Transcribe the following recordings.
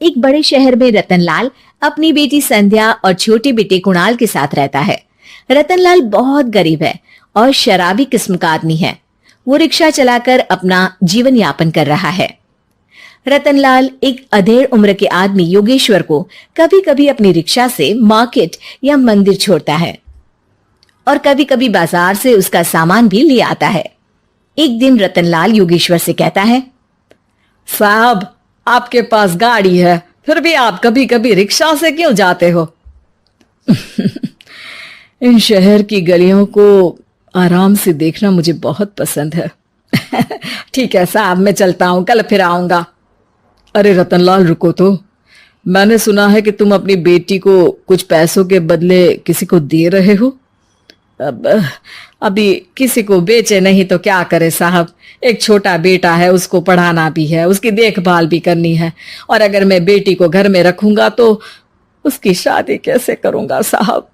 एक बड़े शहर में रतनलाल अपनी बेटी संध्या और छोटे बेटे कुणाल के साथ रहता है। रतनलाल बहुत गरीब है और शराबी किस्म का आदमी है। वो रिक्शा चलाकर अपना जीवन यापन कर रहा है। रतनलाल एक अधेड़ उम्र के आदमी योगेश्वर को कभी कभी अपनी रिक्शा से मार्केट या मंदिर छोड़ता है और कभी कभी बाजार से उसका सामान भी ले आता है। एक दिन रतनलाल योगेश्वर से कहता है, साहब, आपके पास गाड़ी है, फिर भी आप कभी कभी रिक्शा से क्यों जाते हो? इन शहर की गलियों को आराम से देखना मुझे बहुत पसंद है। ठीक है साहब, मैं चलता हूं, कल फिर आऊंगा। अरे रतनलाल, रुको तो। मैंने सुना है कि तुम अपनी बेटी को कुछ पैसों के बदले किसी को दे रहे हो। अभी किसी को बेचे नहीं तो क्या करे साहब। एक छोटा बेटा है, उसको पढ़ाना भी है, उसकी देखभाल भी करनी है, और अगर मैं बेटी को घर में रखूंगा तो उसकी शादी कैसे करूंगा साहब।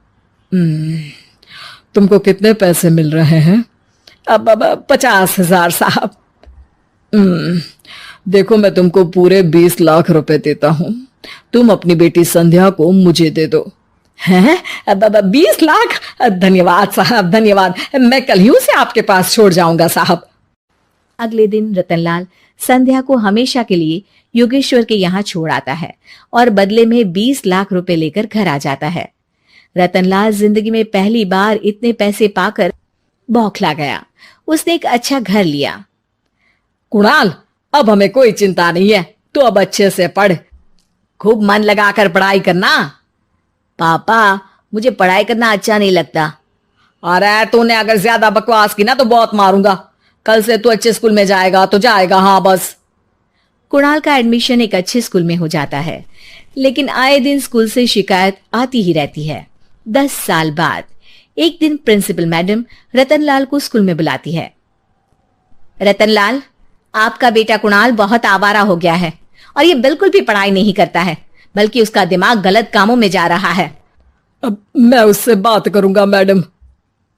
तुमको कितने पैसे मिल रहे हैं? अब 50,000 साहब। देखो, मैं तुमको पूरे 20 लाख रुपए देता हूं। तुम अपनी बेटी संध्या को मुझे दे दो। हैं? 20 लाख? धन्यवाद साहब, धन्यवाद। मैं कल ही उसे आपके पास छोड़ जाऊंगा साहब। अगले दिन रतनलाल संध्या को हमेशा के लिए योगेश्वर के यहाँ छोड़ आता है और बदले में 20 लाख रुपए लेकर घर आ जाता है। रतनलाल जिंदगी में पहली बार इतने पैसे पाकर बौखला गया। उसने एक अच्छा घर लिया। कुणाल, अब हमें कोई चिंता नहीं है, तो अब अच्छे से पढ़, खूब मन लगाकर पढ़ाई करना। पापा, मुझे पढ़ाई करना अच्छा नहीं लगता। अरे तूने अगर ज्यादा बकवास की ना तो बहुत मारूंगा। कल से तू अच्छे स्कूल में जाएगा तो जाएगा, हाँ बस। कुणाल का एडमिशन एक अच्छे स्कूल में हो जाता है, लेकिन आए दिन स्कूल से शिकायत आती ही रहती है। 10 साल बाद एक दिन प्रिंसिपल मैडम रतनलाल को स्कूल में बुलाती है। रतनलाल, आपका बेटा कुणाल बहुत आवारा हो गया है और ये बिल्कुल भी पढ़ाई नहीं करता है, बल्कि उसका दिमाग गलत कामों में जा रहा है। अब मैं उससे बात करूंगा मैडम।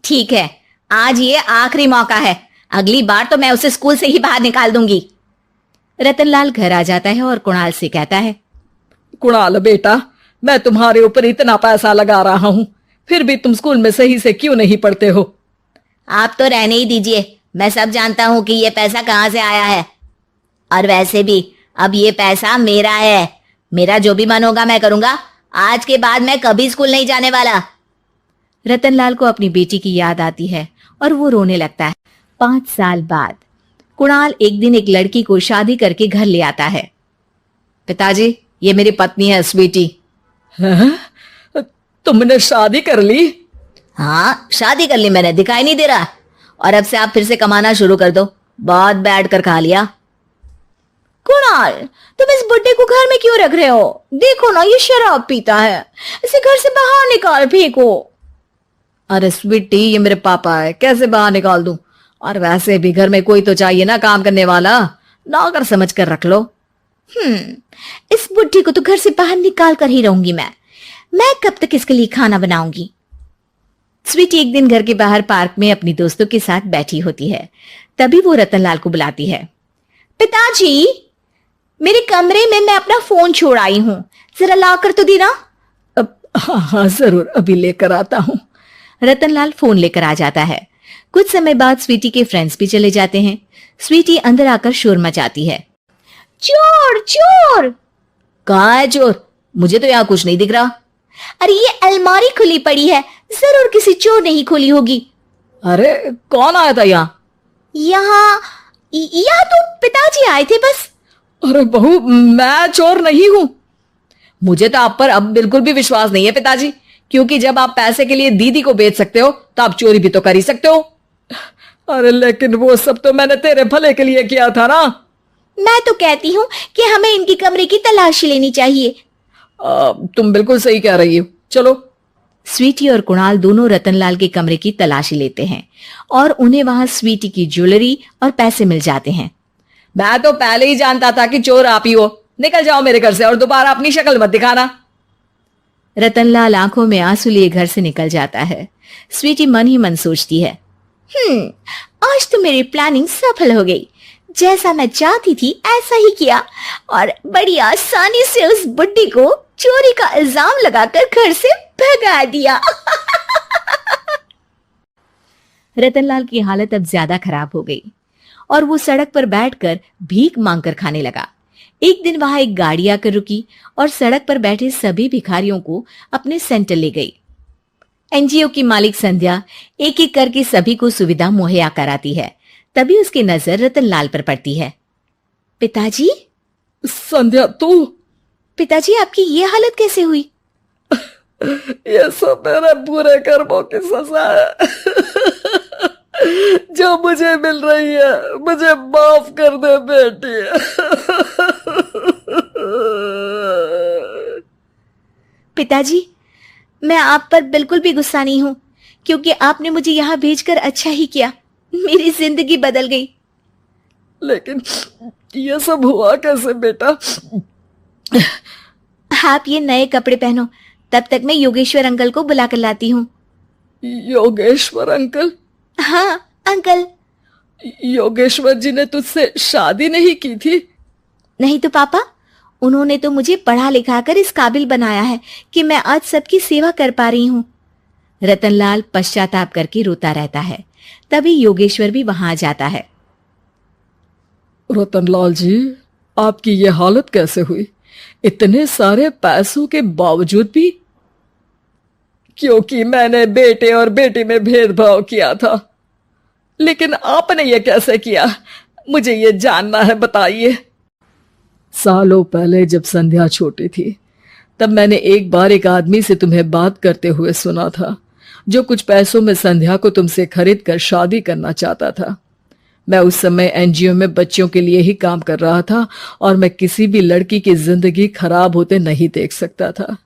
ठीक है, आज ये आखिरी मौका है, अगली बार तो मैं उसे स्कूल से ही बाहर निकाल दूंगी। रतनलाल घर आ जाता है और कुणाल से कहता है, कुणाल बेटा, मैं तुम्हारे ऊपर इतना पैसा लगा रहा हूं, फिर भी तुम स्कूल में सही से क्यों नहीं पढ़ते हो? आप तो रहने ही दीजिए, मैं सब जानता हूं कि ये पैसा कहां से आया है। और वैसे भी अब ये पैसा मेरा है, मेरा जो भी मन होगा मैं करूंगा। आज के बाद मैं कभी स्कूल नहीं जाने वाला। रतनलाल को अपनी बेटी की याद आती है और वो रोने लगता है। 5 साल बाद कुणाल एक दिन एक लड़की को शादी करके घर ले आता है। पिताजी, ये मेरी पत्नी है स्वीटी। तुमने शादी कर ली? हाँ, शादी कर ली मैंने, दिखाई नहीं दे रहा। और अब से आप फिर से कमाना शुरू कर दो, बहुत बैठ कर खा लिया। कुणाल, तुम इस बुड्ढे को घर में क्यों रख रहे हो? देखो ना, ये शराब पीता है, इसे घर से बाहर निकाल फेंको। अरे स्वीटी, ये मेरे पापा है, कैसे बाहर निकाल दूं? और वैसे भी घर में कोई तो चाहिए ना काम करने वाला, नौकर समझ कर रख लो। इस बुड्ढी को तो घर से बाहर निकाल कर ही रहूंगी मैं कब तक इसके लिए खाना बनाऊंगी। स्वीटी एक दिन घर के बाहर पार्क में अपनी दोस्तों के साथ बैठी होती है। तभी वो रतनलाल को बुलाती है। पिताजी, मेरे कमरे में मैं अपना फोन छोड़ आई हूं, जरा ला कर तो देना। हाँ जरूर, अभी लेकर आता हूं। रतनलाल फोन लेकर आ जाता है। कुछ समय बाद स्वीटी के फ्रेंड्स भी चले जाते हैं। स्वीटी अंदर आकर शोर मचाती है। चोर चोर! कहाँ है चोर? मुझे तो यहाँ कुछ नहीं दिख रहा। अरे ये अलमारी खुली पड़ी है, जरूर किसी चोर ने ही खोली होगी। अरे कौन आया था यहाँ? यहाँ तो पिताजी आए थे बस। अरे बहू, मैं चोर नहीं हूं। मुझे तो आप पर अब बिल्कुल भी विश्वास नहीं है पिताजी, क्योंकि जब आप पैसे के लिए दीदी को बेच सकते हो तो आप चोरी भी तो कर ही सकते हो। अरे लेकिन वो सब तो मैंने तेरे भले के लिए किया था ना। मैं तो कहती हूँ कि हमें इनकी कमरे की तलाशी लेनी चाहिए। तुम बिल्कुल सही कह रही हो, चलो। स्वीटी और कुणाल दोनों रतनलाल के कमरे की तलाशी लेते हैं और उन्हें वहां स्वीटी की ज्वेलरी और पैसे मिल जाते हैं। मैं तो पहले ही जानता था कि चोर आप ही हो। निकल जाओ मेरे घर से और दोबारा अपनी शक्ल मत दिखाना। रतनलाल आंखों में आंसू लिए घर से निकल जाता है। स्वीटी मन ही मन सोचती है, आज तो मेरी प्लानिंग सफल हो गई। जैसा मैं चाहती थी ऐसा ही किया और बड़ी आसानी से उस बुड्ढी को चोरी का इल्जाम लगाकर घर से भगा दिया। रतनलाल की हालत अब ज्यादा खराब हो गई और वो सड़क पर बैठकर भीख मांगकर खाने लगा। एक दिन वहां एक गाड़ी आकर रुकी और सड़क पर बैठे सभी भिखारियों को अपने सेंटर ले गई। एनजीओ की मालिक संध्या एक एक करके सभी को सुविधा मुहैया कराती है। तभी उसकी नजर रतनलाल पर पड़ती है। पिताजी? संध्या तू? पिताजी, आपकी ये हालत कैसे हुई? ये सब मेरे बुरे कर्मों की सजा है जो मुझे मिल रही है। मुझे माफ कर दे बेटी। पिताजी, मैं आप पर बिल्कुल भी गुस्सा नहीं हूं, क्योंकि आपने मुझे यहाँ भेजकर अच्छा ही किया। मेरी जिंदगी बदल गई। लेकिन ये सब हुआ कैसे बेटा? आप ये नए कपड़े पहनो, तब तक मैं योगेश्वर अंकल को बुला कर लाती हूँ। योगेश्वर अंकल? हाँ अंकल। योगेश्वर जी ने तुझसे शादी नहीं की थी? नहीं तो पापा, उन्होंने तो मुझे पढ़ा लिखा कर इस काबिल बनाया है कि मैं आज सबकी सेवा कर पा रही हूँ। रतनलाल पश्चाताप करके रोता रहता है। तभी योगेश्वर भी वहां आ जाता है। रतनलाल जी, आपकी ये हालत कैसे हुई? इतने सारे पैसों के बावजूद भी? क्योंकि मैंने बेटे और बेटी में भेदभाव किया था। लेकिन आपने ये कैसे किया? मुझे ये जानना है, बताइए। सालों पहले जब संध्या छोटी थी, तब मैंने एक बार एक आदमी से तुम्हें बात करते हुए सुना था, जो कुछ पैसों में संध्या को तुमसे खरीद कर शादी करना चाहता था। मैं उस समय एनजीओ में बच्चों के लिए ही काम कर रहा था और मैं किसी भी लड़की की जिंदगी खराब होते नहीं देख सकता था।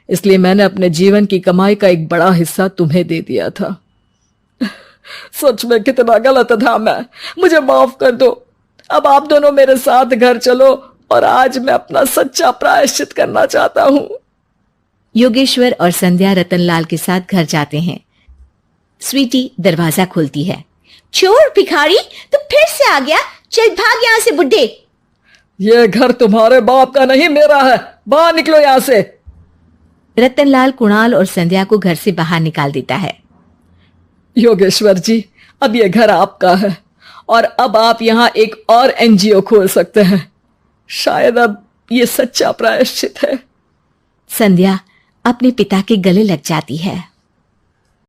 इसलिए मैंने अपने जीवन की कमाई का एक बड़ा हिस्सा तुम्हें दे दिया था। सच में कितना गलत था मैं। मुझे माफ कर दो। अब आप दोनों मेरे साथ घर चलो और आज मैं अपना सच्चा प्रायश्चित करना चाहता हूं। योगेश्वर और संध्या रतनलाल के साथ घर जाते हैं। स्वीटी दरवाजा खोलती है। चोर भिखारी, तू फिर से आ गया? चल भाग यहां से बुड्ढे। ये घर तुम्हारे बाप का नहीं, मेरा है। बाहर निकलो यहां से। रतनलाल कुणाल और संध्या को घर से बाहर निकाल देता है। योगेश्वर जी, अब ये घर आपका है और अब आप यहां एक और एनजीओ खोल सकते हैं। शायद अब ये सच्चा प्रायश्चित है। संध्या अपने पिता के गले लग जाती है।